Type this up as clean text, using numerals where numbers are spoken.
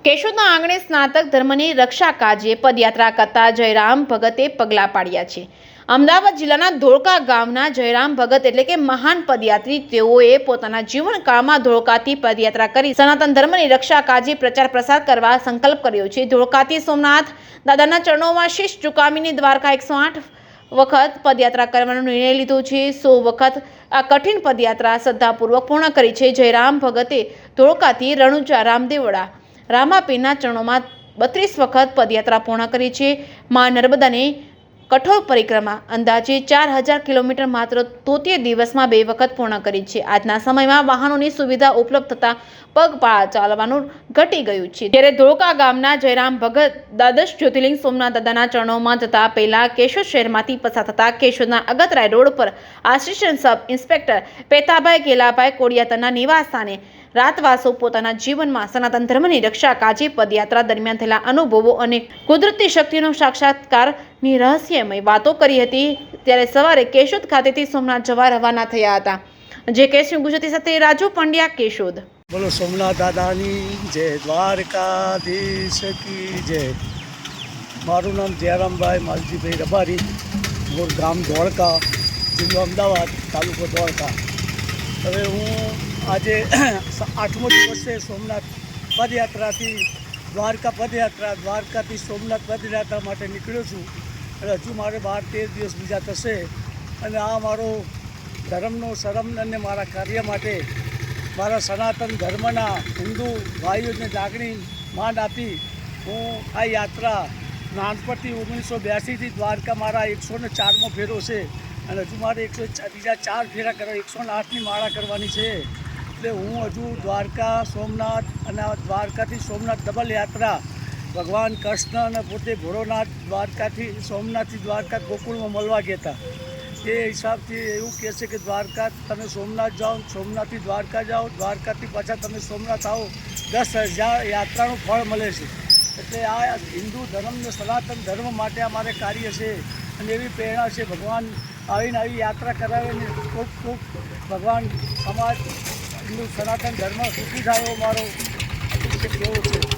કેશોદના આંગણે સ્નાતક ધર્મની રક્ષા કાજે પદયાત્રા કરતા જયરામ ભગતે પગલાં પાડ્યા છે। અમદાવાદ જિલ્લાના ધોળકા ગામના જયરામ ભગત એટલે કે મહાન પદયાત્રી તેઓએ પોતાના જીવનકાળમાં ધોળકાથી પદયાત્રા કરી સનાતન ધર્મની રક્ષા કાજે પ્રચાર પ્રસાર કરવા સંકલ્પ કર્યો છે। ધોળકાથી સોમનાથ દાદાના ચરણોમાં શીશ ઝુકાવીને દ્વારકા 108 વખત પદયાત્રા કરવાનો નિર્ણય લીધો છે। 100 વખત આ કઠિન પદયાત્રા શ્રદ્ધાપૂર્વક પૂર્ણ કરી છે। જયરામ ભગતે ધોળકાથી રણુજા રામદેવડા રામાપીરના ચરણોમાં 32 વખત પદયાત્રા પૂર્ણ કરી છે। માં નર્મદાની કઠોર પરિક્રમા અંદાજે 4000 કિલોમીટર માત્ર 73 દિવસમાં 2 વખત પૂર્ણ કરી છે। આજના સમયમાં વાહનોની સુવિધા ઉપલબ્ધ થતાં પગપાળા ચાલવાનું ઘટી ગયું છે। ત્યારે ધોળકા ગામના જયરામ ભગત દ્વાદશ જ્યોતિર્લિંગ સોમનાથ દાદાના ચરણોમાં જતા પહેલા કેશોદ શહેરમાંથી પસાર થતા કેશોદના અગતરાય રોડ પર assistant sub inspector Pethabhai Gelabhai કોડિયાતરના નિવાસ સ્થાને રાતવાસો પોતાના જીવનમાં સનાતન ધર્મની રક્ષા કાજે પદયાત્રા દરમિયાન થયેલા અનુભવો અને કુદરતી શક્તિનો સાક્ષાત્કારની રહસ્યમય વાતો કરી હતી। ત્યારે સવારે કેશોદ ખાતેથી સોમનાથ જવા રવાના થયા હતા। જે કેસરી ગુજરાતી સાથે રાજુ પંડ્યા, કેશોદ। બોલો સોમનાથ દાદાની જય, દ્વારકાધીશ કી જય। મારું નામ જયરામભાઈ માલજીભાઈ રબારી, મૂળ ગામ ધોળકા, જિલ્લો અમદાવાદ, તાલુકો ધોળકા। હવે હું આજે 8મો દિવસ છે સોમનાથ પદયાત્રાથી દ્વારકા પદયાત્રા, દ્વારકાથી સોમનાથ પદયાત્રા માટે નીકળ્યો છું। અને હજુ મારે 12-13 દિવસ બીજા થશે। અને આ મારો ધર્મનો શરમ અને મારા કાર્ય માટે મારા સનાતન ધર્મના હિન્દુ ભાઈઓને લાગણી માન આપી હું આ યાત્રા નાનપણથી 1982થી દ્વારકા મારા 104મો ફેરો છે। અને હજુ મારે બીજા 4 ફેરા કરવા 108ની માળા કરવાની છે। એટલે હું હજુ દ્વારકા સોમનાથ અને દ્વારકાથી સોમનાથ ડબલ યાત્રા ભગવાન કૃષ્ણ અને પોતે ભોળોનાથ દ્વારકાથી સોમનાથથી દ્વારકા ગોકુળમાં મળવા ગયા હતા। એ હિસાબથી એવું કહે છે કે દ્વારકા તમે સોમનાથ જાઓ, સોમનાથથી દ્વારકા જાઓ, દ્વારકાથી પાછા તમે સોમનાથ આવો, 10,000 યાત્રાનું ફળ મળે છે। એટલે આ હિન્દુ ધર્મને સનાતન ધર્મ માટે અમારે કાર્ય છે। અને એવી પ્રેરણા છે ભગવાન આવીને આવી યાત્રા કરાવે ને ખૂબ ભગવાન સમાજ હિન્દુ સનાતન ધર્મ સુખી થાય એવો મારો કેવો છે।